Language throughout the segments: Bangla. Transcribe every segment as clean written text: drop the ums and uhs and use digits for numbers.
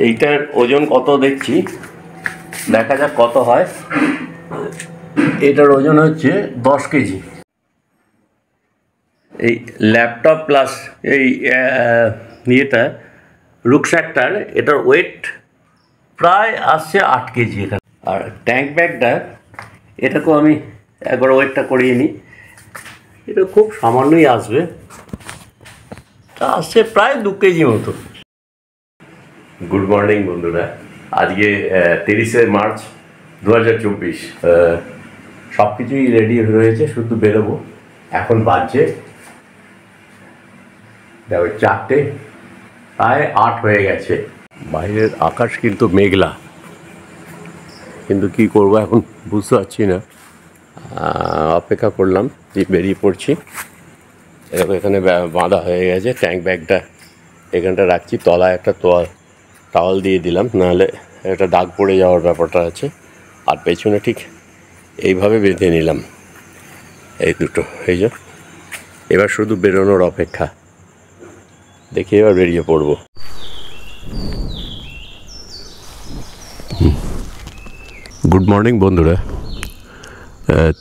এইটার ওজন কত দেখছি, দেখা যাক কত হয়। এটার ওজন হচ্ছে 10 কেজি। এই ল্যাপটপ প্লাস এই ইয়েটা রুকস্যাকটার এটার ওয়েট প্রায় আসছে 8 কেজি এখানে। আর ট্যাঙ্ক ব্যাগটা এটাকেও আমি একবার ওয়েটটা করিয়ে নিই, এটা খুব সামান্যই আসবে, তা আসছে প্রায় 2 কেজি মতো। গুড মর্নিং বন্ধুরা, আজকে 30শে মার্চ 2024। সব কিছুই রেডি রয়েছে, শুধু বেরোবো। এখন বাজছে দেখো 4টে, প্রায় 8 হয়ে গেছে। বাইরের আকাশ কিন্তু মেঘলা, কিন্তু কি করব এখন বুঝতে পারছি না। অপেক্ষা করলাম, বেরিয়ে পড়ছি। এরকম এখানে বাঁধা হয়ে গেছে, ট্যাঙ্ক ব্যাগটা এখানটা রাখছি, তলায় একটা টাওয়াল দিয়ে দিলাম, নাহলে একটা দাগ পড়ে যাওয়ার ব্যাপারটা আছে। আর পেছনে ঠিক এইভাবে বেঁধে নিলাম এই দুটো। এই যে এবার শুধু বেরোনোর অপেক্ষা, দেখি এবার বেরিয়ে পড়বো। গুড মর্নিং বন্ধুরা,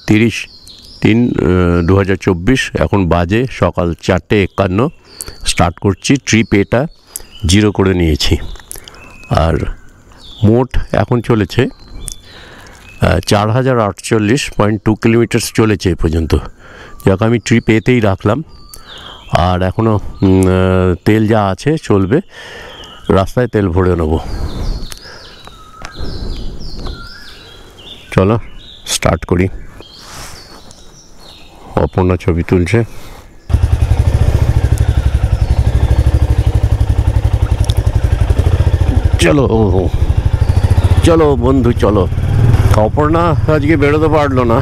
30/3/2024, এখন বাজে সকাল 4:51। স্টার্ট করছি ট্রিপ, এটা 0 করে নিয়েছি। আর মোট এখন চলেছে 4048.2 কিলোমিটার চলেছে এ পর্যন্ত। যাক, আমি ট্রিপ এতেই রাখলাম। আর এখনও তেল যা আছে চলবে, রাস্তায় তেল ভরে নেব। চলো স্টার্ট করি। অপর্ণা ছবি তুলছে। চলো চলো বন্ধু চলো। অপর্ণা আজকে বেরোতে পারলো না,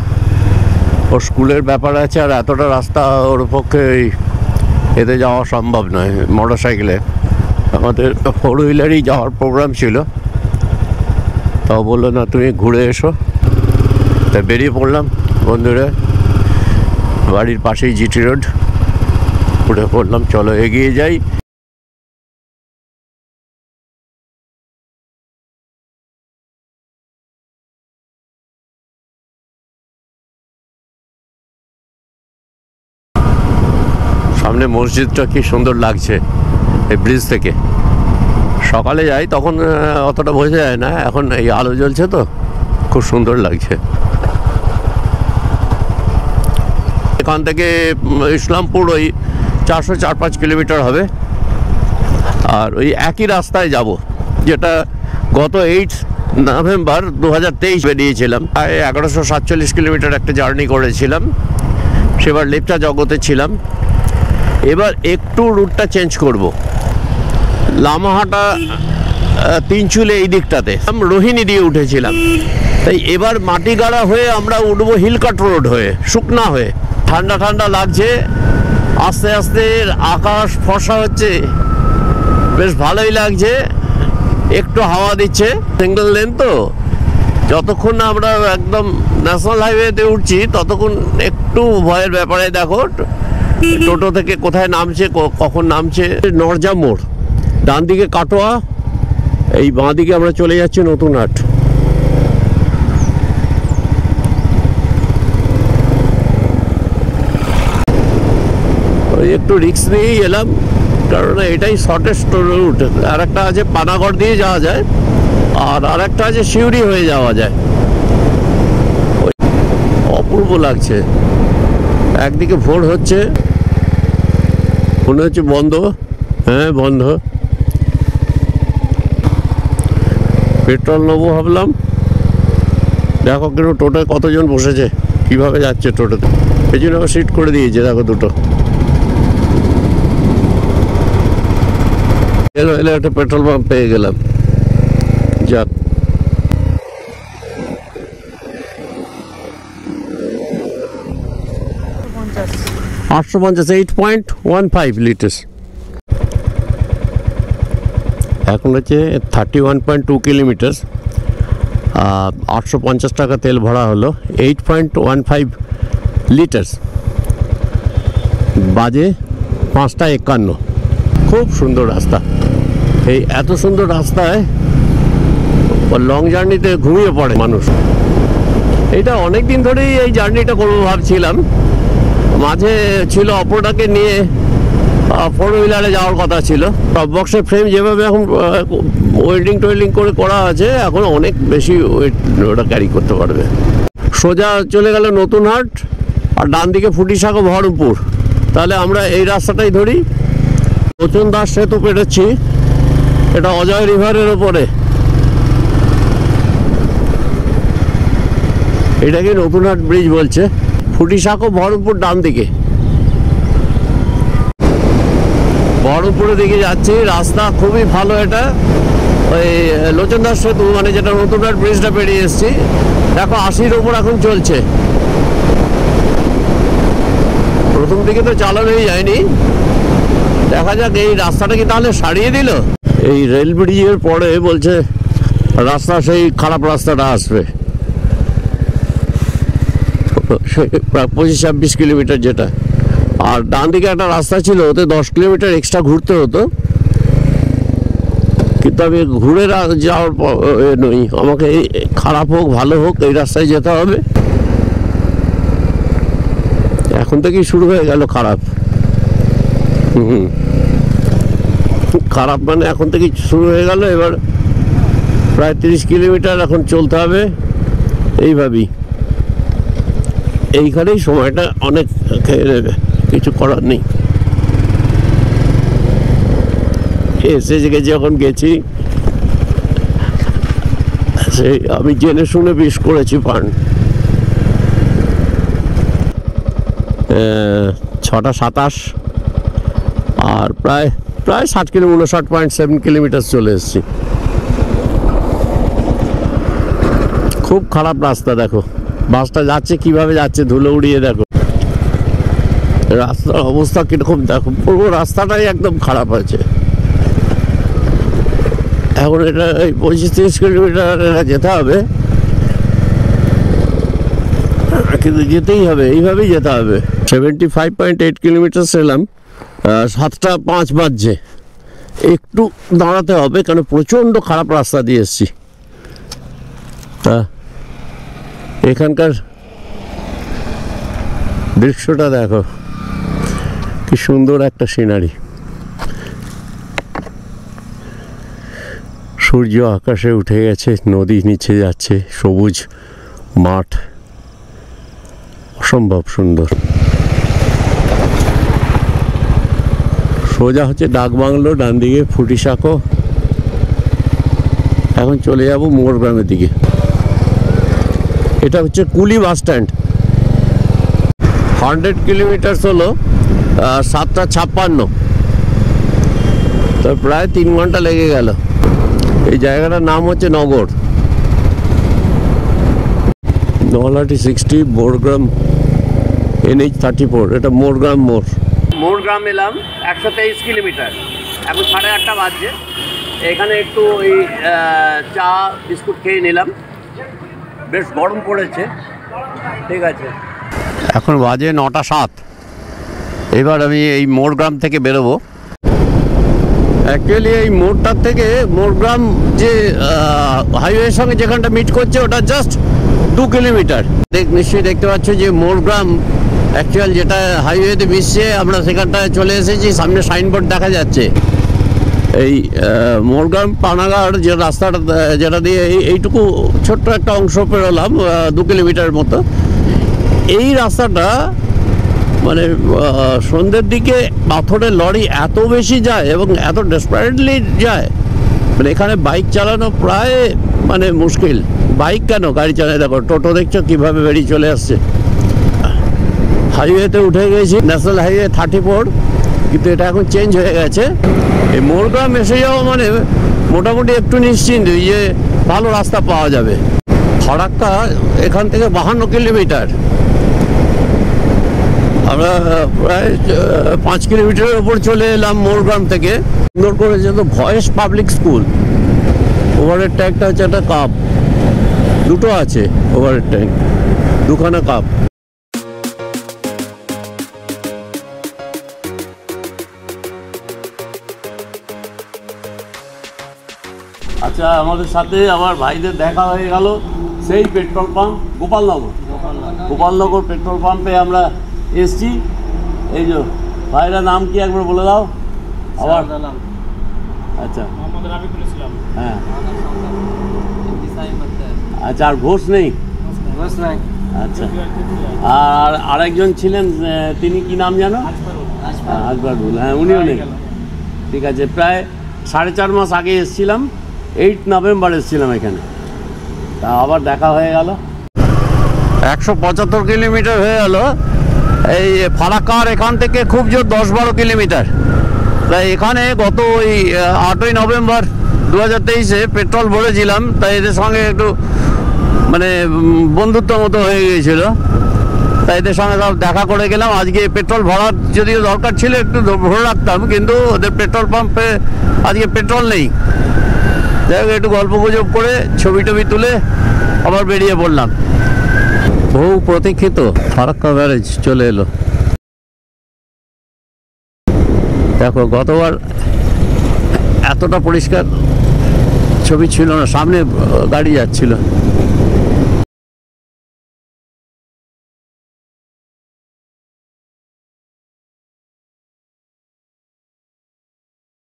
ওর স্কুলের ব্যাপার আছে, আর এতটা রাস্তা ওর পক্ষে এতে যাওয়া সম্ভব নয় মোটর সাইকেলে। আমাদের 4 হুইলারই যাওয়ার প্রোগ্রাম ছিল, তাও বললো না তুমি ঘুরে এসো। তা বেরিয়ে পড়লাম বন্ধুরা, বাড়ির পাশেই জিটি রোড, উঠে পড়লাম। চলো এগিয়ে যাই। সামনে মসজিদটা কি সুন্দর লাগছে এই ব্রিজ থেকে। সকালে যাই তখন অতটা বোঝা যায় না, এখন এই আলো জ্বলছে তো খুব সুন্দর লাগছে। এখান থেকে ইসলামপুর ওই 404-5 কিলোমিটার হবে। আর ওই একই রাস্তায় যাব, যেটা গত 8 নভেম্বর 2023 বেরিয়েছিলাম। 1147 কিলোমিটার একটা জার্নি করেছিলাম, সেবার লেপচা জগতে ছিলাম। এবার একটু রুটটা চেঞ্জ করব, লামাহাটা 3 চুলে এই দিকটাতে রোহিণী দিয়ে উঠেছিলাম, তাই এবার মাটিগাড়া হয়ে আমরা উঠবো হিলকাট রোড হয়ে, শুকনা হয়ে। ঠান্ডা ঠান্ডা লাগছে, আস্তে আস্তে আকাশ ফর্সা হচ্ছে, বেশ ভালোই লাগছে। একটু হাওয়া দিচ্ছে, সিঙ্গেল লেন তো, যতক্ষণ না আমরা একদম ন্যাশনাল হাইওয়েতে উঠছি ততক্ষণ একটু ভয়ের ব্যাপারে। দেখো টোটো থেকে কোথায় নামছে, কখন নামছে। নরজা মোড়, ডান দিকে কাটোয়া, এই বাঁ দিকে আমরা চলে যাচ্ছি নতুন হাট। ওই একটু রিস্ক নিয়েই এলাম, কারণ এটাই শর্টেস্ট রুট। আর একটা আছে পানাগড় দিয়ে যাওয়া যায়, আর একটা আছে শিউরি হয়ে যাওয়া যায়। অপূর্ব লাগছে। একদিকে ভোর হচ্ছে, মনে হচ্ছে বন্ধ, হ্যাঁ বন্ধ। পেট্রোল নেবো ভাবলাম, দেখো কিন্তু টোটোয় কতজন বসেছে, কিভাবে যাচ্ছে টোটোতে। এই জন্য আবার সিট করে দিয়েছে, দেখো দুটো। এলো একটা পেট্রোল পাম্প পেয়ে গেলাম, যাক। $850, 8.15 লিটার। এখন হচ্ছে 31.2 কিলোমিটার, 850 টাকা তেল ভরা হলো। 8.15 লিটার, বাজে 5:51। খুব সুন্দর রাস্তা। এই এত সুন্দর রাস্তায় লং জার্নিতে ঘুমিয়ে পড়ে মানুষ। এটা অনেক দিন ধরেই এই জার্নিটা করবো ভাবছিলাম, মাঝে ছিল অপরটাকে নিয়ে 4 হুইলারে যাওয়ার কথা ছিল। টপ বক্সের ফ্রেম যেভাবে এখন ওয়েল্ডিং টোয়েল্ডিং করে করা আছে, এখন অনেক বেশি ওয়েট ওটা ক্যারি করতে পারবে। সোজা চলে গেল নতুন হাট, আর ডান দিকে ফুটিসাঁকো বহরমপুর। তাহলে আমরা এই রাস্তাটাই ধরি। নতুন দাস সেতু পেরোচ্ছি, এটা অজয় রিভারের ওপরে। এটাকে নতুন হাট ব্রিজ বলছে। ফুটিসাঁকো বহরমপুর ডান দিকে, বহরমপুরের দিকে যাচ্ছি। রাস্তা খুবই ভালো। এটা ওই লোচন দাস সেতু, মানে যেটা নতুন হাট ব্রিজটা পেরিয়ে এসেছি। দেখো 80-র ওপর এখন চলছে। প্রথম দিকে তো চালানোই যায়নি, দেখা যাক এই রাস্তাটা কি তাহলে সারিয়ে দিল। এই রেল ব্রিজের পরে বলছে রাস্তা সেই খারাপ রাস্তাটা আসবে, প্রায় 25-26 কিলোমিটার যেটা। আর ডান দিকে একটা রাস্তা ছিল, ওতে 10 কিলোমিটার এক্সট্রা ঘুরতে হতো, কিন্তু আমি ঘুরে যাওয়ার নই, আমাকে খারাপ হোক ভালো হোক এই রাস্তায় যেতে হবে। এখন থেকেই শুরু হয়ে গেল খারাপ। খারাপ মানে এখন থেকেই শুরু হয়ে গেল। এবার প্রায় 30 কিলোমিটার এখন চলতে হবে এইভাবেই। এইখানেই সময়টা অনেক খেয়ে নেবে, কিছু করার নেই। এসে যখন গেছি, সেই আমি জেনে শুনে বিষ করেছি পান। 6:27 আর প্রায় 60 কিলোমিটার, 59.7 কিলোমিটার চলে এসেছি। খুব খারাপ রাস্তা। দেখো বাসটা যাচ্ছে কিভাবে যাচ্ছে, ধুলো উড়িয়ে। দেখো রাস্তার অবস্থা কিরকম, দেখো পুরো রাস্তাটাই একদম খারাপ আছে। এখন এটা এই 25-30 কিলোমিটার যেতে হবে, কিন্তু যেতেই হবে, এইভাবেই যেতে হবে। 75.8 কিলোমিটার এলাম, 7:05 বাজছে। একটু দাঁড়াতে হবে, কারণ প্রচণ্ড খারাপ রাস্তা দিয়ে এসছি। এখানকার দৃশ্যটা দেখো, কি সুন্দর একটা সিনারি। সূর্য আকাশে উঠে গেছে, নদী নিচে যাচ্ছে, সবুজ মাঠ, অসম্ভব সুন্দর। সোজা হচ্ছে ডাকবাংলো, ডান দিকে ফুটিসাঁকো। এখন চলে যাব মোড়গ্রামের দিকে। এটা হচ্ছে কুলি বাস স্ট্যান্ড। 100 কিলোমিটার হলো 7:56, তো প্রায় 3 ঘন্টা লেগে গেল। এই জায়গাটার নাম হচ্ছে নগর। নলাটি 60, মোড়গ্রাম NH 34। এটা মোড়গ্রাম মোড়। মোড়গ্রাম এলাম 123 কিলোমিটার, এখন 8:30 বাজছে। এখানে একটু ওই চা বিস্কুট খেয়ে নিলাম, বেশ গরম পড়েছে। ঠিক আছে, এখন বাজে 9:07। এবার আমি এই মোড়গ্রাম থেকে বেরোবো। অ্যাকচুয়ালি এই মোড়টার থেকে মোড়গ্রাম যে হাইওয়ের সঙ্গে যেখানটা মিট করছে, ওটা জাস্ট 2 কিলোমিটার। নিশ্চয়ই দেখতে পাচ্ছ যে মোড়গ্রাম অ্যাকচুয়াল যেটা হাইওয়েতে মিশছে, আমরা সেখানটায় চলে এসেছি। সামনে সাইনবোর্ড দেখা যাচ্ছে। এই মোড়গ্রাম পানাগড় যে রাস্তাটা, যেটা দিয়ে এইটুকু ছোট্ট একটা অংশ পেরোলাম, 2 কিলোমিটার মতো। এই রাস্তাটা মানে সন্ধ্যের দিকে পাথরের লরি এত বেশি যায় এবং এত ডেসপারেটলি যায়, মানে এখানে বাইক চালানো প্রায় মানে মুশকিল। বাইক কেন, গাড়ি চালায়। দেখো টোটো দেখছো কীভাবে বেরিয়ে চলে আসছে। হাইওয়েতে উঠে গেছি, ন্যাশনাল হাইওয়ে 34, কিন্তু এটা এখন চেঞ্জ হয়ে গেছে। এই মোড়গ্রাম এসে যাওয়া মানে মোটামুটি একটু নিশ্চিন্ত যে ভালো রাস্তা পাওয়া যাবে। ফারাক্কা এখান থেকে 52 কিলোমিটার। আমরা প্রায় 5 কিলোমিটারের ওপর চলে এলাম মোড়গ্রাম থেকে। সুন্দর করে যেত ভয়েস পাবলিক স্কুল। ওভারের ট্যাঙ্কটা হচ্ছে একটা কাপ, দুটো আছে ওভারের ট্যাঙ্ক, 2খানা কাপ। আচ্ছা, আমাদের সাথে আমার ভাইদের দেখা হয়ে গেল সেই পেট্রোল পাম্প গোপালনগর পেট্রোল পাম্পে আমরা এসছি। এই যে ভাইরা নাম কি একবার বলে দাও আবার। আচ্ছা, হ্যাঁ, আচ্ছা, আর ঘোষ নেই? আচ্ছা, আর আরেকজন ছিলেন, তিনি কি নাম জানো? আকবরুল, হ্যাঁ, উনিও নেই। ঠিক আছে, প্রায় 4.5 মাস আগে এসেছিলাম, 8 নভেম্বর এসেছিলাম এখানে, তা আবার দেখা হয়ে গেল। 175 কিলোমিটার হয়ে গেল। এই ফারাক্কার এখান থেকে খুব জোর 10-12 কিলোমিটার। তাই এখানে গত ওই 8ই নভেম্বর 2023-এ পেট্রোল ভরেছিলাম, তাই এদের সঙ্গে একটু মানে বন্ধুত্ব মতো হয়ে গিয়েছিল, তাই এদের সঙ্গে সব দেখা করে গেলাম। আজকে পেট্রোল ভরার যদিও দরকার ছিল, একটু ভরে রাখতাম, কিন্তু ওদের পেট্রোল পাম্পে আজকে পেট্রোল নেই। যাই হোক, একটু গল্প গুজব করে ছবি টবি তুলে আবার বেরিয়ে পড়লাম। বহু প্রতীক্ষিত ফারাক্কা ব্যারেজ চলে এলো। দেখো, গতবার এতটা পরিষ্কার ছবি ছিল না, সামনে গাড়ি যাচ্ছিল।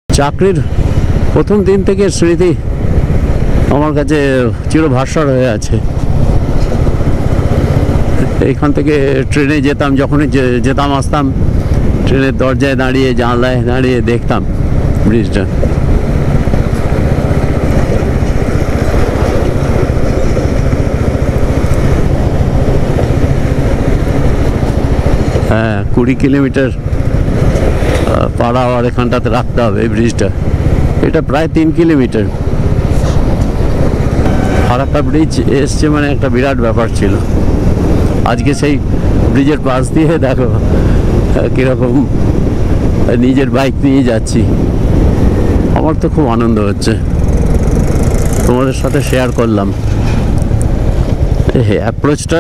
চাকরির প্রথম দিন থেকে স্মৃতি আমার কাছে চিরভাস্বর হয়ে আছে। এইখান থেকে ট্রেনে যেতাম, যখনই যেতাম আসতাম, ট্রেনের দরজায় দাঁড়িয়ে, জানলায় দাঁড়িয়ে দেখতাম ব্রিজটা। হ্যাঁ, 20 কিলোমিটার পার আওয়ার এখানটাতে রাখতে হবে এই ব্রিজটা। এটা প্রায় 3 কিলোমিটার। ফারাক্কা ব্রিজ এসছে মানে একটা বিরাট ব্যাপার ছিল। আজকে সেই ব্রিজের পাশ দিয়ে দেখো কীরকম নিজের বাইক নিয়ে যাচ্ছি। আমার তো খুব আনন্দ হচ্ছে, তোমাদের সাথে শেয়ার করলাম। অ্যাপ্রোচটা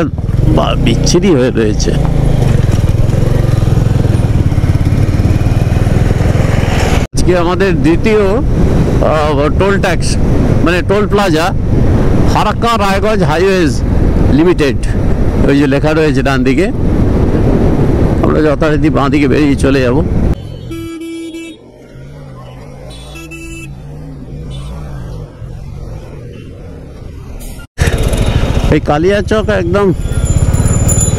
বিচ্ছিরি হয়ে রয়েছে। আজকে আমাদের দ্বিতীয় টোল ট্যাক্স মানে toll plaza Farakka Raiganj highways limited, ওই যে লেখা রয়েছে ডান দিকে। আমরা যথারীতি বাঁ দিকে বেরিয়ে চলে যাব। এই কালিয়াচক একদম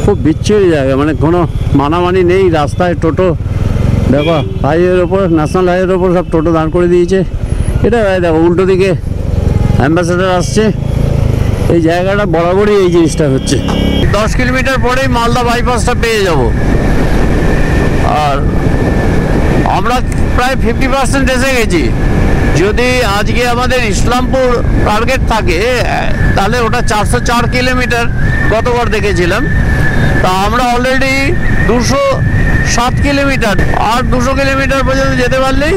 খুব বিচ্ছিরি জায়গা, মানে কোনো মানামানি নেই। রাস্তায় টোটো, দেখো হাইওয়ের ওপর, ন্যাশনাল হাইওয়ের ওপর সব টোটো দাঁড় করে দিয়েছে। এটা দেখো উল্টো দিকে অ্যাম্বাসেডার আসছে। এই জায়গাটা বরাবরই এই জিনিসটা হচ্ছে। 10 কিলোমিটার পরেই মালদা বাইপাসটা পেয়ে যাব। আর আমরা প্রায় 50% এসে গেছি। যদি আজকে আমাদের ইসলামপুর টার্গেট থাকে তাহলে ওটা 404 কিলোমিটার গতবার দেখেছিলাম। তা আমরা অলরেডি 207 কিলোমিটার, আর 200 কিলোমিটার পর্যন্ত যেতে পারলেই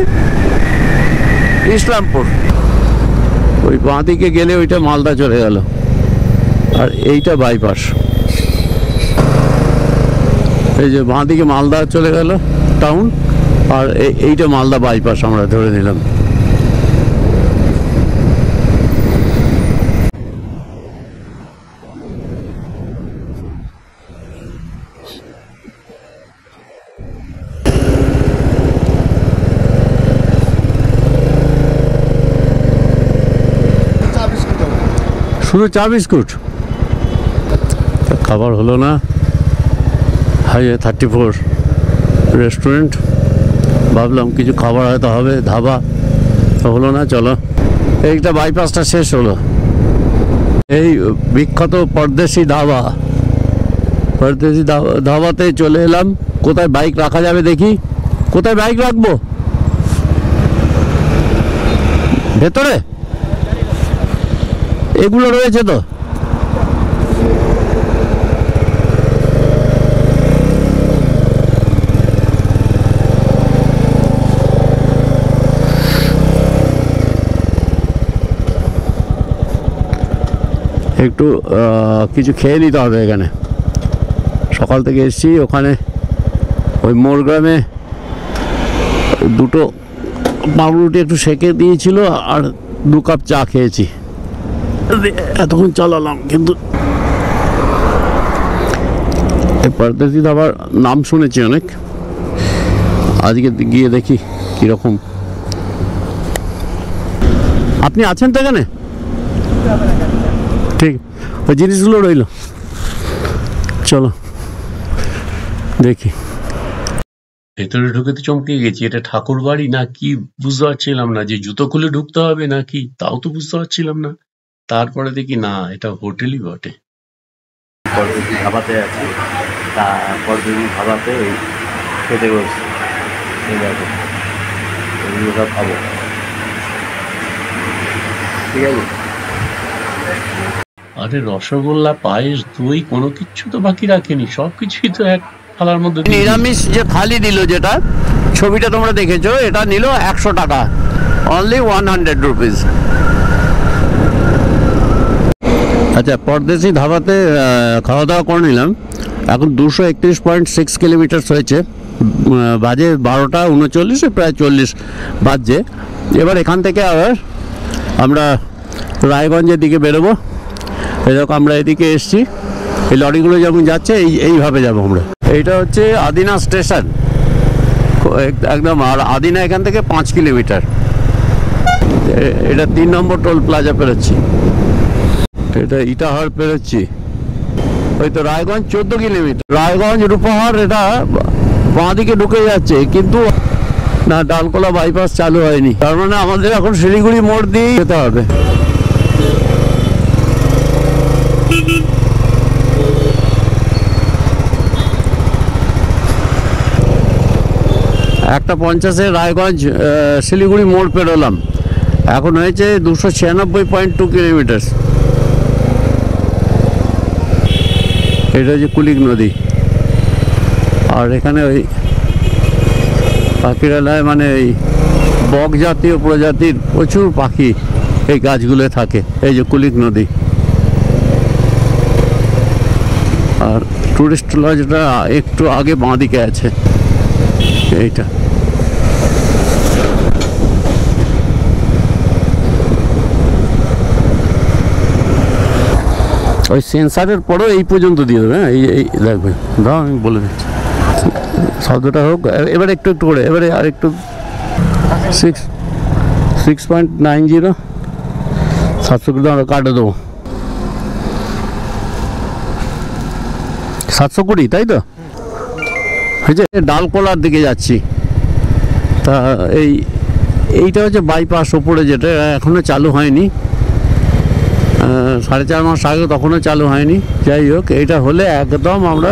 ইসলামপুর। ওই বাঁ দিকে গেলে ওইটা মালদা চলে গেল, আর এইটা বাইপাস। এই যে বাঁ দিকে মালদা চলে গেল টাউন, আর এইটা মালদা বাইপাস আমরা ধরে নিলাম। শুধু চা বিস্কুট, খাবার হলো না। হাইওয়ে 34 রেস্টুরেন্ট, ভাবলাম কিছু খাবার হয়তো হবে, ধাবা, তো হলো না। চলো, এইটা বাইপাসটা শেষ হলো। এই বিখ্যাত পরদেশি ধাবা, পরদেশি ধাবাতে চলে এলাম। কোথায় বাইক রাখা যাবে দেখি, কোথায় বাইক রাখবো? ভেতরে এগুলো রয়েছে তো। একটু কিছু খেয়ে নিতে হবে এখানে। সকাল থেকে এসেছি, ওখানে ওই মোরগ্রামে দুটো পাউরুটি একটু সেঁকে দিয়েছিল, আর 2 কাপ চা খেয়েছি, এতক্ষণ চালালাম। কিন্তু এই পরদেশি ধাবার নাম শুনেছি অনেক, আজকে গিয়ে দেখি কীরকম। আপনি আছেন তো এখানে? ঠিক, ওই জিনিসগুলো রইল, চলো দেখি। ভেতরে ঢুকে তো চমকে গেছি, এটা ঠাকুর বাড়ি না কি বুঝতে পারছিলাম না, যে জুতো খুলে ঢুকতে হবে নাকি তাও তো বুঝতে পারছিলাম না। তারপরে দেখি না, এটা হোটেলই বটে। পরদেশি ধাবাতে আছি, পরদেশি ধাবাতে ওই খেতে বসছি, এই দেখো এগুলো সব খাবো, ঠিক আছে। আরে রসগোল্লা, পায়েস, দই কোনো কিছু তো বাকি রাখেনি, সব কিছুই তো এক থালার মধ্যে। নিরামিষ যে থালি দিল, যেটা ছবিটা তোমরা দেখেছো, এটা নিল 100 টাকা, অনলি 100 রুপিস। আচ্ছা, পরদেশি ধাবাতে খাওয়া দাওয়া করে নিলাম। এখন 231.6 কিলোমিটার হয়েছে, বাজে 12টা 39, প্রায় 40 বাজছে। এবার এখান থেকে আবার আমরা রায়গঞ্জের দিকে বেরোবো। এরকম আমরা এদিকে এসছি, এই লরিগুলো যেমন যাচ্ছে এইভাবে যাবো আমরা। এইটা হচ্ছে আদিনা স্টেশন একদম, আর আদিনা এখান থেকে 5 কিলোমিটার। এটা 3 নম্বর টোল প্লাজা পেরোচ্ছি, এটা ইটাহার পেরোচ্ছি। ওই তো রায়গঞ্জ 14 কিলোমিটার, রায়গঞ্জ রূপহার এটা বাঁ দিকে ঢুকে যাচ্ছে, কিন্তু না, ডালকোলা বাইপাস চালু হয়নি, তার মানে আমাদের এখন শিলিগুড়ি মোড় দিয়ে যেতে হবে। একটা 50-এ রায়গঞ্জ শিলিগুড়ি মোড় পেরোলাম, এখন হয়েছে 296.2 কিলোমিটার। এটা হচ্ছে কুলিক নদী, আর এখানে ওই পাখিরালয়, মানে এই বক জাতীয় প্রজাতির প্রচুর পাখি এই গাছগুলো থাকে। এই যে কুলিক নদী, আর টুরিস্ট লজটা একটু আগে বাঁ দিকে আছে এইটা। ওই সেন্সারের পরেও এই পর্যন্ত দিয়ে দেবে। হ্যাঁ, এই দেখবে, দাও আমি বলে দিচ্ছি, শব্দটা হোক। এবারে একটু একটু করে, এবারে আর একটু 6.90, 700 করে আমরা কাটে দেবো। 720, তাই তো? হয়েছে। ডালকোলার দিকে যাচ্ছি, তা এইটা হচ্ছে বাইপাস ওপরে, যেটা এখনও চালু হয়নি, 4.5 মাস আগে তখনও চালু হয়নি। যাই হোক, এইটা হলে একদম আমরা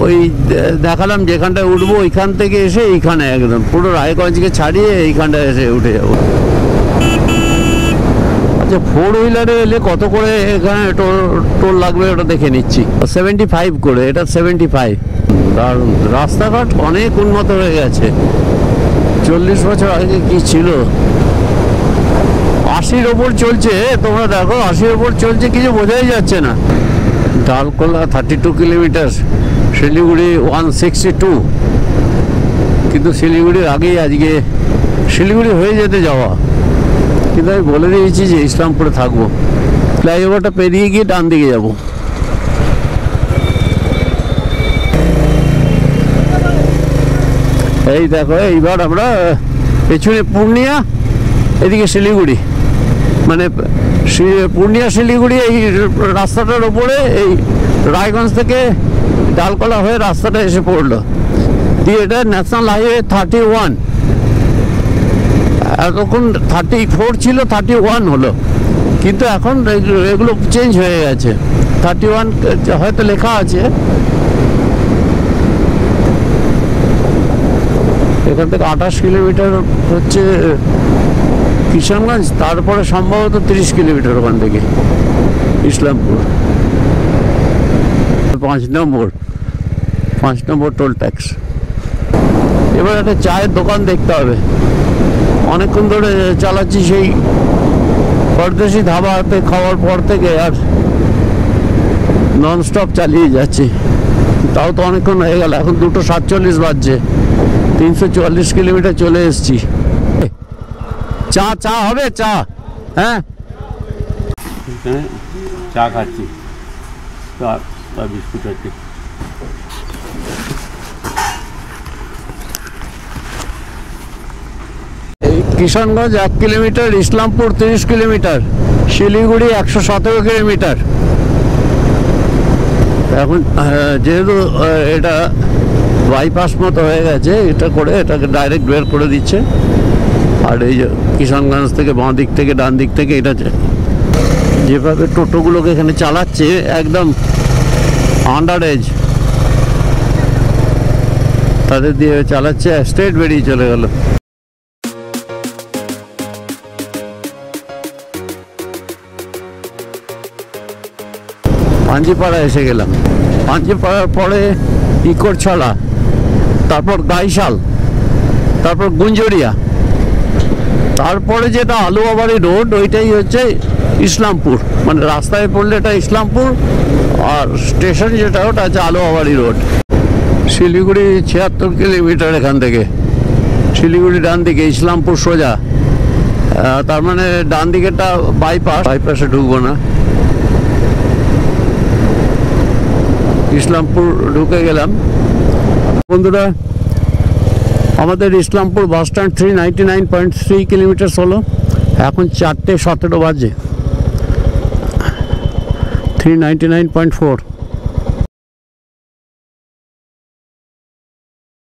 ওই দেখালাম যেখানটায় উঠবো, ওইখান থেকে এসে এইখানে একদম পুরো রায়গঞ্জকে ছাড়িয়ে এইখানটায় এসে উঠে যাবো। আচ্ছা, 4 হুইলারে এলে কত করে এখানে টোল লাগবে ওটা দেখে নিচ্ছি। 75 করে, এটা 75। দারুণ, রাস্তাঘাট অনেক উন্নত হয়ে গেছে, 40 বছর আগে কি ছিল। 80-র ওপর চলছে, তোমরা দেখো 80-র ওপর চলছে, কিছু বোঝাই যাচ্ছে না। ডালকোলা 32 কিলোমিটার, শিলিগুড়ি 162, কিন্তু শিলিগুড়ির আগেই আজকে শিলিগুড়ি হয়ে যেতে যাওয়া। কিন্তু আমি বলে দিয়েছি যে ইসলামপুরে থাকবো, ফ্লাইওভারটা পেরিয়ে গিয়ে ডান দিকে যাব। এই দেখো, এইবার আমরা পেছনে পূর্ণিয়া, এদিকে শিলিগুড়ি, মানে পূর্ণিয়া শিলিগুড়ি এই রাস্তাটার ওপরে এই রায়গঞ্জ থেকে ডালকোলা হয়ে রাস্তাটা এসে পড়লো, দিয়ে এটা ন্যাশনাল হাইওয়ে 31। এতক্ষণ 34 ছিল, 31 হলো, কিন্তু এখন এগুলো চেঞ্জ হয়ে গেছে। 31 হয়তো লেখা আছে। এখান থেকে 28 কিলোমিটার হচ্ছে কিষানগঞ্জ, তারপরে সম্ভবত 30 কিলোমিটার ওখান থেকে ইসলামপুর। 5 নম্বর টোল ট্যাক্স। এবার একটা চায়ের দোকান দেখতে হবে, অনেকক্ষণ ধরে চালাচ্ছি সেই পরদেশি ধাবাতে খাওয়ার পর থেকে, আর ননস্টপ চালিয়ে যাচ্ছি, তাও তো অনেকক্ষণ হয়ে গেল। এখন 2:47 বাজছে, 344 কিলোমিটার চলে এসেছি। চা চা হবে চা? হ্যাঁ চা খাচ্ছি, চা বিস্কুট আছে। Kishanganj 1 kilometre, Islampur 30 kilometre, Siliguri 117 kilometre. এখন যেহেতু এটা বাইপাস মতো হয়ে গেছে, এটা করে এটাকে ডাইরেক্ট বের করে দিচ্ছে। আর এই যে কিষানগঞ্জ থেকে বাঁ দিক থেকে ডান দিক থেকে এটা যেভাবে টোটোগুলোকে এখানে চালাচ্ছে একদম আন্ডার এজ, তাদের দিয়ে চালাচ্ছে, স্ট্রেট বেরিয়ে চলে গেল। পাঞ্জিপাড়া এসে গেলাম। পাঞ্জিপাড়ার পরে ইকোরছড়া, তারপর গাইশাল, তারপর গুঞ্জরিয়া, তারপরে যেটা আলুয়াবাড়ি রোড ওইটাই হচ্ছে ইসলামপুর। মানে রাস্তায় পড়লে এটা ইসলামপুর, আর স্টেশন যেটা ওটা হচ্ছে আলুয়াবাড়ি রোড। শিলিগুড়ি 76 কিলোমিটার এখান থেকে। শিলিগুড়ি ডান দিকে, ইসলামপুর সোজা। তার মানে ডান দিকেটা বাইপাস, বাইপাসে ঢুকবো না। ইসলামপুর ঢুকে গেলাম। বন্ধুরা, আমাদের ইসলামপুর বাস স্ট্যান্ড 399.3 কিলোমিটার হলো। এখন 4:17 বাজে। 399.4।